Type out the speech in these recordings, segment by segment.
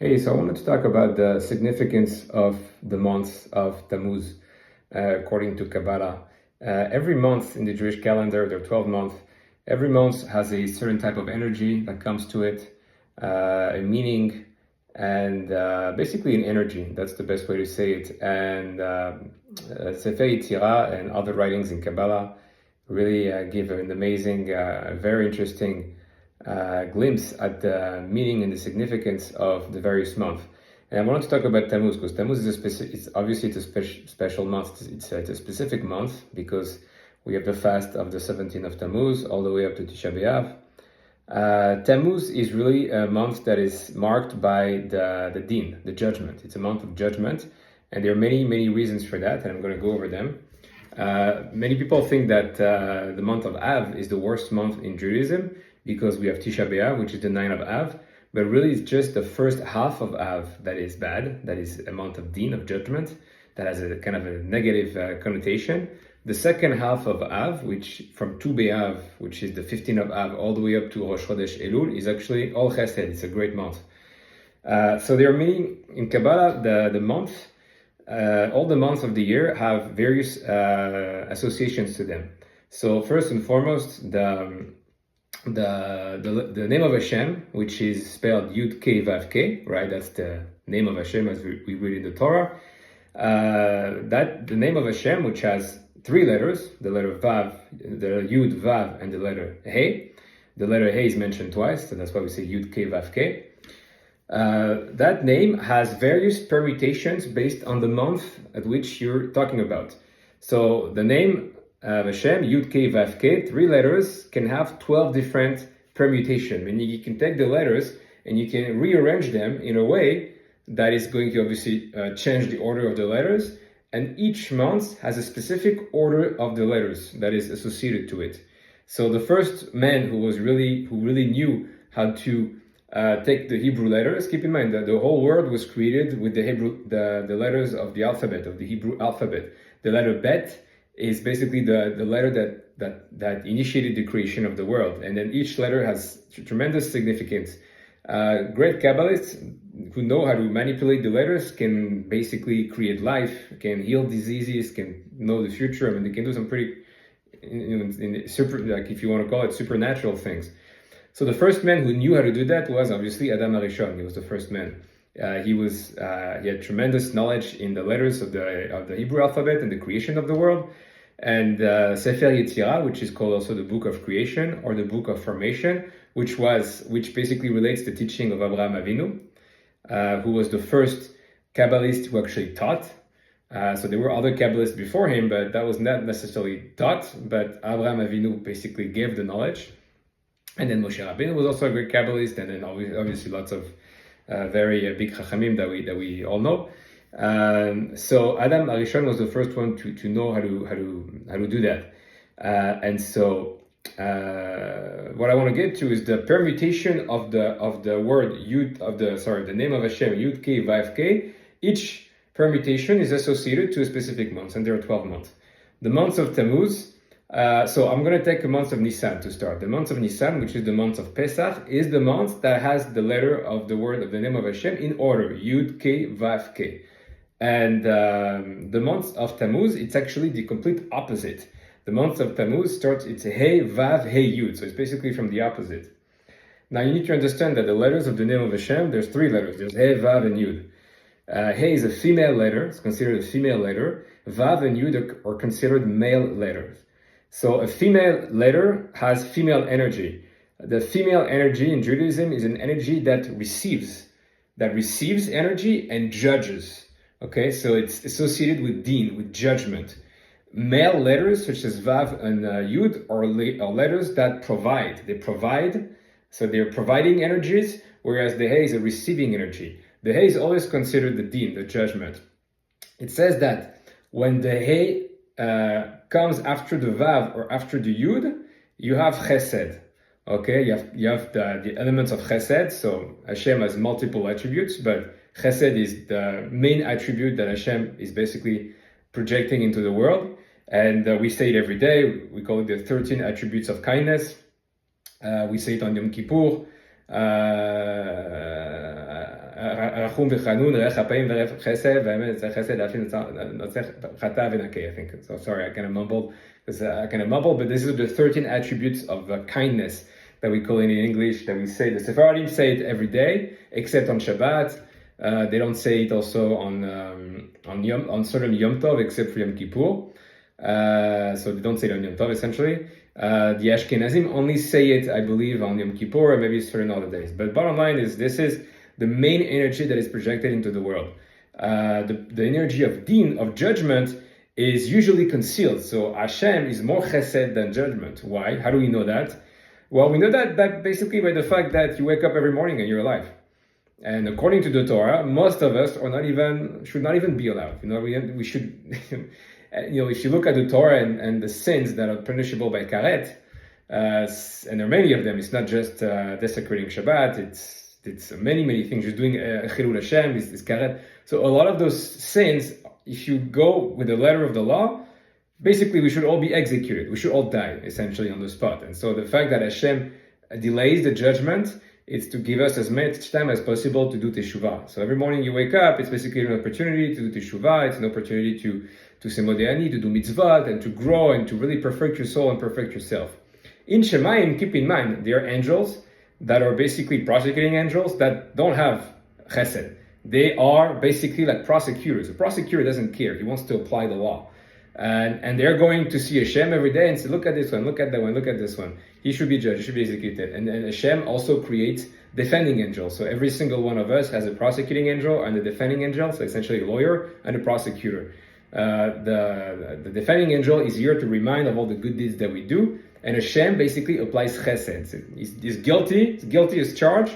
Hey, so I wanted to talk about the significance of the months of Tammuz, according to Kabbalah. Every month in the Jewish calendar, there are 12 months. Every month has a certain type of energy that comes to it, a meaning, and basically an energy. That's the best way to say it. And Sefer Yetzirah and other writings in Kabbalah really give an amazing, very interesting glimpse at the meaning and the significance of the various months. And I wanted to talk about Tammuz because Tammuz is it's a special month. It's a specific month because we have the fast of the 17th of Tammuz all the way up to Tisha B'Av. Tammuz is really a month that is marked by the din, the judgment. It's a month of judgment, and there are many, many reasons for that, and I'm going to go over them. Many people think that the month of Av is the worst month in Judaism because we have Tisha B'Av, which is the 9th of Av, but really it's just the first half of Av that is bad, that is a month of din, of judgment, that has a kind of a negative connotation. The second half of Av, which from Tu B'Av, which is the 15th of Av, all the way up to Rosh Chodesh Elul, is actually all Chesed. It's a great month. So there are many, in Kabbalah, the month, all the months of the year have various associations to them. So first and foremost, the name of Hashem, which is spelled Yud K Vav K, right? That's the name of Hashem as we read in the Torah. That the name of Hashem, which has three letters, the letter Vav, the Yud Vav, and the letter He. The letter He is mentioned twice, so that's why we say Yud K Vav K. That name has various permutations based on the month at which you're talking about. So the name Hashem, Yud K Vav K, three letters can have 12 different permutations. Meaning you can take the letters and you can rearrange them in a way that is going to obviously change the order of the letters. And each month has a specific order of the letters that is associated to it. So the first man who really knew how to take the Hebrew letters. Keep in mind that the whole world was created with the letters of the alphabet, of the Hebrew alphabet. The letter Bet is basically the letter that initiated the creation of the world, and then each letter has tremendous significance. Great Kabbalists who know how to manipulate the letters can basically create life, can heal diseases, can know the future. I mean, they can do some pretty, super, like if you want to call it, supernatural things. So the first man who knew how to do that was obviously Adam HaRishon. He was the first man. He had tremendous knowledge in the letters of the Hebrew alphabet and the creation of the world. And Sefer Yetzirah, which is called also the Book of Creation or the Book of Formation, which basically relates the teaching of Abraham Avinu, who was the first Kabbalist who actually taught. So there were other Kabbalists before him, but that was not necessarily taught. But Abraham Avinu basically gave the knowledge. And then Moshe Rabbeinu was also a great Kabbalist, and then obviously lots of very big Chachamim that we all know. So Adam HaRishon was the first one to know how to do that. And so what I want to get to is the permutation of the word Yud the name of Hashem, Yud K Vav K. Each permutation is associated to a specific month, and there are 12 months. The months of Tammuz. So I'm going to take the month of Nisan to start. The month of Nisan, which is the month of Pesach, is the month that has the letter of the word of the name of Hashem in order, Yud K Vav K. And the month of Tammuz, it's actually the complete opposite. The month of Tammuz starts, it's He Vav He Yud, so it's basically from the opposite. Now you need to understand that the letters of the name of Hashem, there's three letters. There's He, Vav, and Yud. He is a female letter, it's considered a female letter. Vav and Yud are considered male letters. So a female letter has female energy. The female energy in Judaism is an energy that receives energy and judges. Okay, so it's associated with din, with judgment. Male letters such as Vav and Yud are letters that provide. They provide, so they're providing energies, whereas the He is a receiving energy. The He is always considered the din, the judgment. It says that when the He comes after the Vav or after the Yud, you have Chesed. Okay, you have the elements of Chesed. So Hashem has multiple attributes, but Chesed is the main attribute that Hashem is basically projecting into the world. And we say it every day. We call it the 13 attributes of kindness. We say it on Yom Kippur. Rachum v'chanun, Re'ech ha'payim v're'ech chesed, v'emet chesed, afin chata v'nakei, I think. So sorry, I kind of mumbled, but this is the 13 attributes of kindness that we call it in English, that we say. The Sephardim say it every day, except on Shabbat. They don't say it also on certain Yom Tov, except for Yom Kippur. So they don't say it on Yom Tov, essentially. The Ashkenazim only say it, I believe, on Yom Kippur or maybe certain other days. But bottom line is, this is the main energy that is projected into the world. The energy of din, of judgment, is usually concealed. So Hashem is more chesed than judgment. Why? How do we know that? Well, we know that basically by the fact that you wake up every morning and you're alive. And according to the Torah, most of us should not even be allowed. We should, if you look at the Torah and the sins that are punishable by karet, and there are many of them. It's not just desecrating Shabbat. It's many things. Just doing chilul Hashem is karet. So a lot of those sins, if you go with the letter of the law, basically we should all be executed. We should all die essentially on the spot. And so the fact that Hashem delays the judgment, it's to give us as much time as possible to do teshuvah. So every morning you wake up, it's basically an opportunity to do teshuvah. It's an opportunity to say modéani, to do mitzvot, and to grow and to really perfect your soul and perfect yourself. In Shemayim, keep in mind, there are angels that are basically prosecuting angels that don't have chesed. They are basically like prosecutors. A prosecutor doesn't care. He wants to apply the law. And they're going to see Hashem every day and say, look at this one, look at that one, look at this one. He should be judged, he should be executed. And Hashem also creates defending angels. So every single one of us has a prosecuting angel and a defending angel, so essentially a lawyer and a prosecutor. The defending angel is here to remind of all the good deeds that we do, and Hashem basically applies chesed. He's guilty as charged,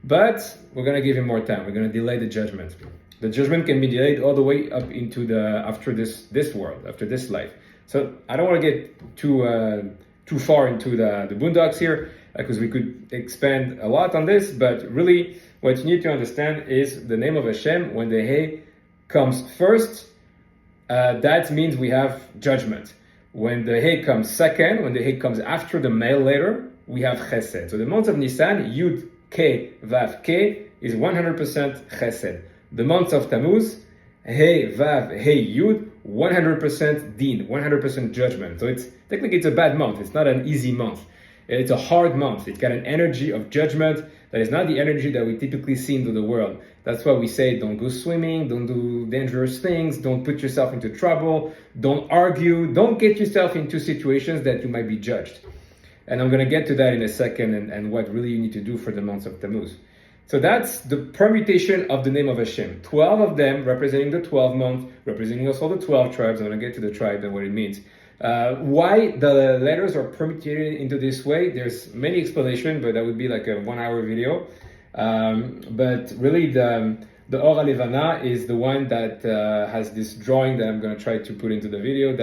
but we're going to give him more time. We're going to delay the judgment. The judgment can be delayed all the way up into after this world, after this life. So I don't want to get too far into the boondocks here, because we could expand a lot on this, but really what you need to understand is the name of Hashem. When the Hey comes first, that means we have judgment. When the Hey comes second, when the Hey comes after the male letter, we have Chesed. So the month of Nisan, Yud, K, Vav, K, is 100% Chesed. The month of Tammuz, Hey, Vav, Hey, Yud, 100% Din, 100% judgment. So technically it's a bad month. It's not an easy month. It's a hard month. It's got an energy of judgment that is not the energy that we typically see into the world. That's why we say don't go swimming, don't do dangerous things, don't put yourself into trouble, don't argue, don't get yourself into situations that you might be judged. And I'm going to get to that in a second and what really you need to do for the month of Tammuz. So that's the permutation of the name of Hashem. 12 of them representing the 12 month, representing also the 12 tribes. I'm going to get to the tribe and what it means. Why the letters are permutated into this way, there's many explanations, but that would be like a 1 hour video. But really the Or HaLevana is the one that has this drawing that I'm going to try to put into the video,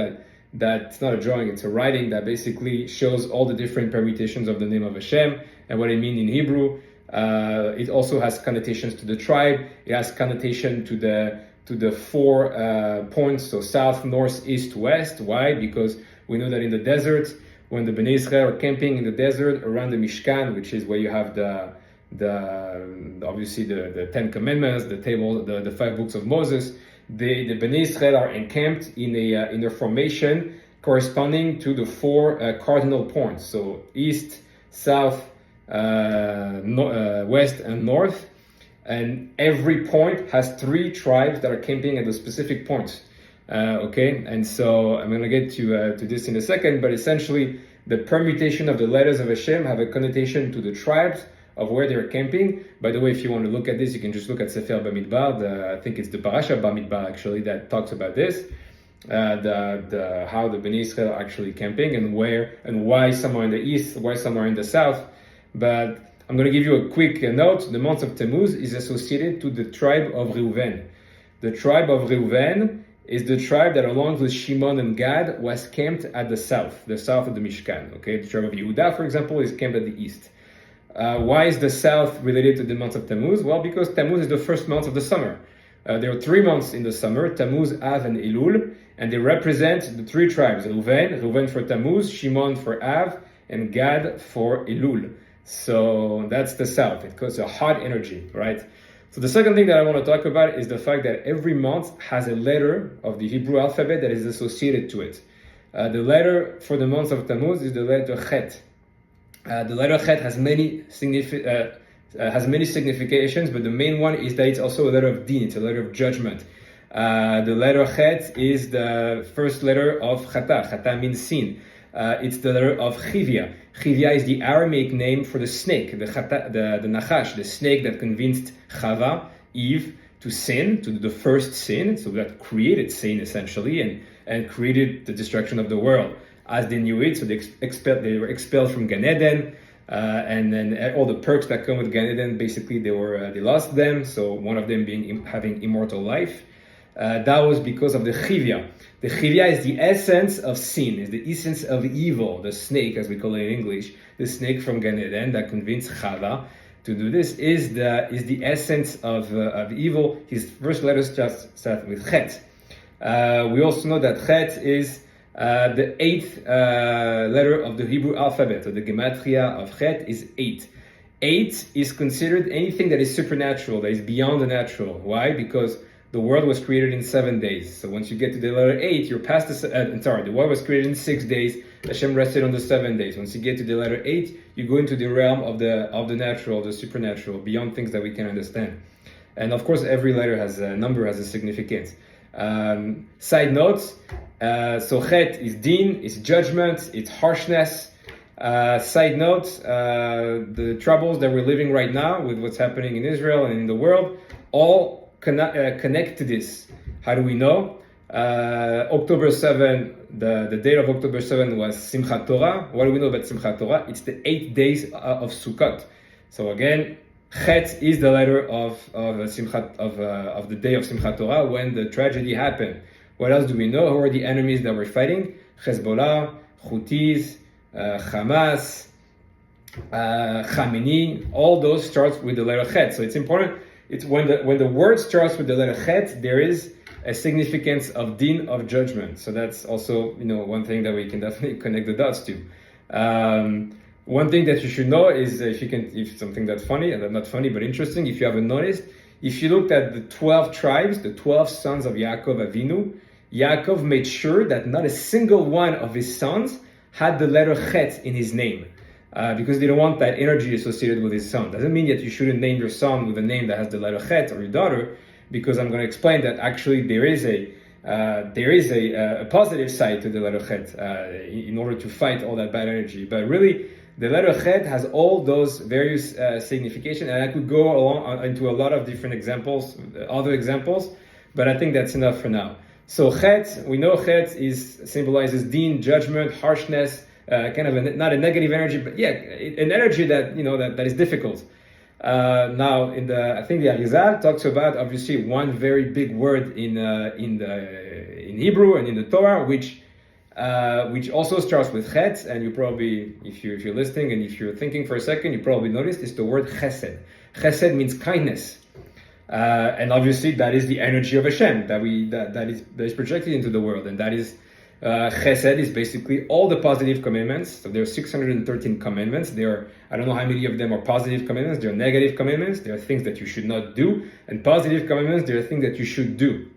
that's not a drawing, it's a writing that basically shows all the different permutations of the name of Hashem and what it means in Hebrew. It also has connotations to the tribe. It has connotation to the 4 points, so south, north, east, west. Why? Because we know that in the desert, when the Bnei Israel are camping in the desert around the Mishkan, which is where you have obviously the 10 Commandments, the table, the 5 books of Moses, the Bnei Israel are encamped in a formation corresponding to the 4 cardinal points. So east, south, west, and north. And every point has 3 tribes that are camping at the specific points. Okay, and so I'm going to get to this in a second, but essentially the permutation of the letters of Hashem have a connotation to the tribes of where they're camping. By the way, if you want to look at this, you can just look at Sefer Bamidbar. I think it's the Parasha Bamidbar actually that talks about this, how the Bnei Israel are actually camping and where and why some are in the east, why some are in the south. But I'm going to give you a quick note. The month of Tammuz is associated to the tribe of Reuven. The tribe of Reuven is the tribe that, along with Shimon and Gad, was camped at the south of the Mishkan. Okay, the tribe of Yehuda, for example, is camped at the east. Why is the south related to the month of Tammuz? Well, because Tammuz is the first month of the summer. There are 3 months in the summer: Tammuz, Av, and Elul, and they represent the 3 tribes: Reuven for Tammuz, Shimon for Av, and Gad for Elul. So that's the south. It causes a hot energy, right? So the second thing that I want to talk about is the fact that every month has a letter of the Hebrew alphabet that is associated to it. The letter for the month of Tammuz is the letter Chet. The letter Chet has many significations, but the main one is that it's also a letter of din, it's a letter of judgment. The letter Chet is the first letter of Chata. Chata means sin. It's the letter of Chivia. Chivia is the Aramaic name for the snake, the Nachash, the snake that convinced Chava, Eve, to sin, to do the first sin, so that created sin essentially, and created the destruction of the world. As they knew it, so they were expelled from Gan Eden, and then all the perks that come with Gan Eden, basically they lost them. So one of them having immortal life. That was because of the Chivia. The Chivia is the essence of sin, is the essence of evil, the snake, as we call it in English, the snake from Gan Eden that convinced Chava to do this, is the essence of evil. His first letter start with Chet. We also know that Chet is the 8th letter of the Hebrew alphabet. So the gematria of Chet is 8. 8 is considered anything that is supernatural, that is beyond the natural. Why? Because the world was created in 7 days. So once you get to the letter 8, you're past the world was created in 6 days. Hashem rested on the 7 days. Once you get to the letter 8, you go into the realm of the natural, the supernatural, beyond things that we can understand. And of course, every letter has a number, has a significance. Side notes, so Chet is din, it's judgment, it's harshness. Side note, the troubles that we're living right now with what's happening in Israel and in the world, all connect to this. How do we know? October 7, the date of October 7 was Simchat Torah. What do we know about Simchat Torah? It's the 8 days of Sukkot. So again, Chet is the letter of the day of Simchat Torah when the tragedy happened. What else do we know? Who are the enemies that we're fighting? Hezbollah, Houthis, Hamas, Khamenei. All those starts with the letter Chet. So it's important. It's when the word starts with the letter Chet, there is a significance of din, of judgment. So that's also one thing that we can definitely connect the dots to. One thing that you should know is if something that's funny, and not funny but interesting, if you haven't noticed, if you looked at the 12 tribes, the 12 sons of Yaakov Avinu, Yaakov made sure that not a single one of his sons had the letter Chet in his name. Because they don't want that energy associated with his son. Doesn't mean that you shouldn't name your son with a name that has the letter Chet, or your daughter, because I'm going to explain that actually there is a positive side to the letter Chet in order to fight all that bad energy. But really, the letter Chet has all those various significations, and I could go along into a lot of different examples, other examples, but I think that's enough for now. So Chet, we know Chet symbolizes din, judgment, harshness. Kind of not a negative energy, but an energy that that is difficult. Now, I think the Arizal talks about obviously one very big word in Hebrew and in the Torah, which also starts with Chet, and you probably, if you're listening and if you're thinking for a second, you probably noticed it's the word Chesed. Chesed means kindness, and obviously that is the energy of Hashem that is projected into the world, and that is. Chesed is basically all the positive commandments. So there are 613 commandments. I don't know how many of them are positive commandments. There are negative commandments. There are things that you should not do. And positive commandments, there are things that you should do.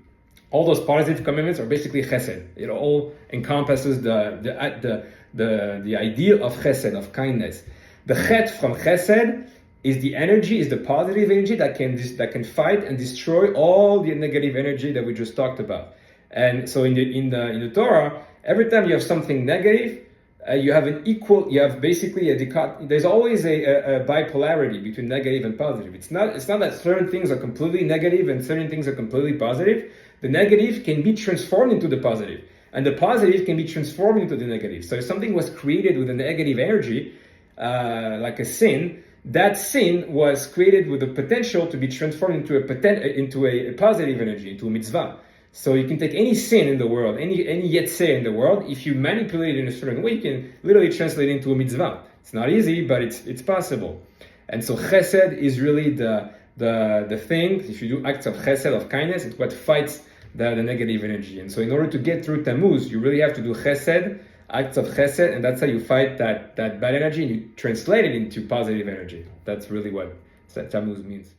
All those positive commandments are basically Chesed. It all encompasses the idea of Chesed, of kindness. The Chet from Chesed is the positive energy that can fight and destroy all the negative energy that we just talked about. And so in the Torah, every time you have something negative, you have basically there's always a bipolarity between negative and positive. It's not that certain things are completely negative and certain things are completely positive. The negative can be transformed into the positive, and the positive can be transformed into the negative. So if something was created with a negative energy, like a sin, that sin was created with the potential to be transformed into a positive energy, into a mitzvah. So you can take any sin in the world, any yetzeh in the world, if you manipulate it in a certain way, you can literally translate it into a mitzvah. It's not easy, but it's possible. And so Chesed is really the thing. If you do acts of Chesed, of kindness, it's what fights the negative energy. And so in order to get through Tammuz, you really have to do Chesed, acts of Chesed, and that's how you fight that bad energy, and you translate it into positive energy. That's really what Tammuz means.